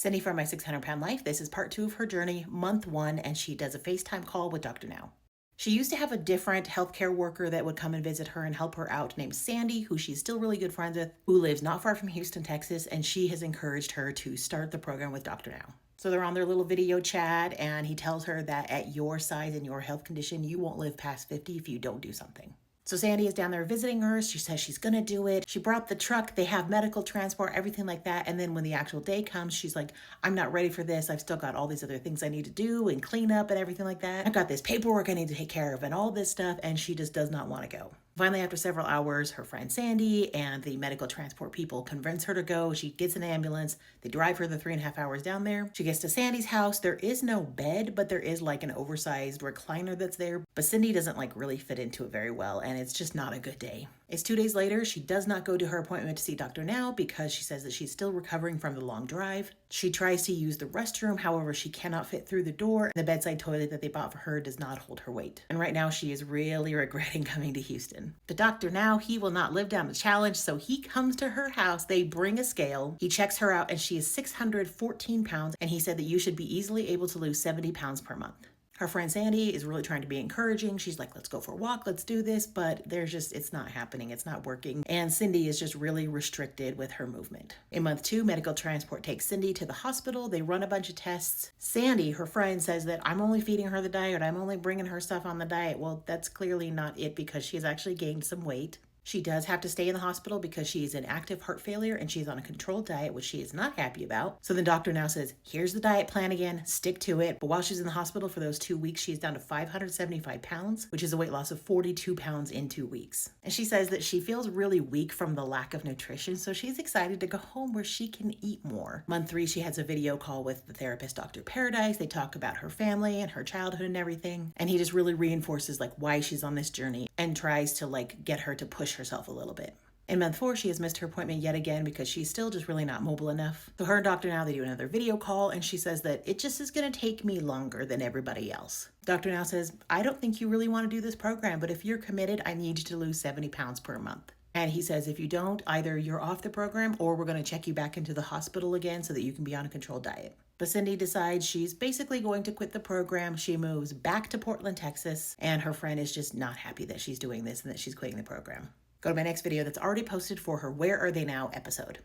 Cindy from My 600 Pound Life. This is part 2 of her journey, month 1, and she does a FaceTime call with Dr. Now. She used to have a different healthcare worker that would come and visit her and help her out named Sandy, who she's still really good friends with, who lives not far from Houston, Texas, and she has encouraged her to start the program with Dr. Now. So they're on their little video chat, and he tells her that at your size and your health condition, you won't live past 50 if you don't do something. So Sandy is down there visiting her. She says she's going to do it. She brought the truck. They have medical transport, everything like that. And then when the actual day comes, she's like, I'm not ready for this. I've still got all these other things I need to do and clean up and everything like that. I've got this paperwork I need to take care of and all this stuff. And she just does not want to go. Finally, after several hours, her friend Sandy and the medical transport people convince her to go. She gets an ambulance. They drive her the 3.5 hours down there. She gets to Sandy's house. There is no bed, but there is like an oversized recliner that's there. But Cindy doesn't like really fit into it very well, and it's just not a good day. It's 2 days later. She does not go to her appointment to see Dr. Now because she says that she's still recovering from the long drive. She tries to use the restroom. However, she cannot fit through the door. The bedside toilet that they bought for her does not hold her weight. And right now she is really regretting coming to Houston. The Dr. Now, he will not live down the challenge, so he comes to her house. They bring a scale. He checks her out, and she is 614 pounds, and he said that you should be easily able to lose 70 pounds per month. Her friend Sandy is really trying to be encouraging. She's like, let's go for a walk, let's do this, but it's not happening, it's not working. And Cindy is just really restricted with her movement. In month 2, medical transport takes Cindy to the hospital. They run a bunch of tests. Sandy, her friend, says that I'm only feeding her the diet, I'm only bringing her stuff on the diet. Well, that's clearly not it because she has actually gained some weight. She does have to stay in the hospital because she is in active heart failure and she's on a controlled diet, which she is not happy about. So the doctor now says, here's the diet plan again, stick to it. But while she's in the hospital for those 2 weeks, she's down to 575 pounds, which is a weight loss of 42 pounds in 2 weeks. And she says that she feels really weak from the lack of nutrition, so she's excited to go home where she can eat more. Month 3, she has a video call with the therapist, Dr. Paradise. They talk about her family and her childhood and everything. And he just really reinforces like why she's on this journey and tries to like get her to push herself a little bit. In month 4, she has missed her appointment yet again because she's still just really not mobile enough. So her and Dr. Now, they do another video call, and she says that it just is going to take me longer than everybody else. Dr. Now says, I don't think you really want to do this program, but if you're committed, I need you to lose 70 pounds per month. And he says, if you don't, either you're off the program or we're going to check you back into the hospital again so that you can be on a controlled diet. But Cindy decides she's basically going to quit the program. She moves back to Portland, Texas, and her friend is just not happy that she's doing this and that she's quitting the program. Go to my next video that's already posted for her Where Are They Now episode.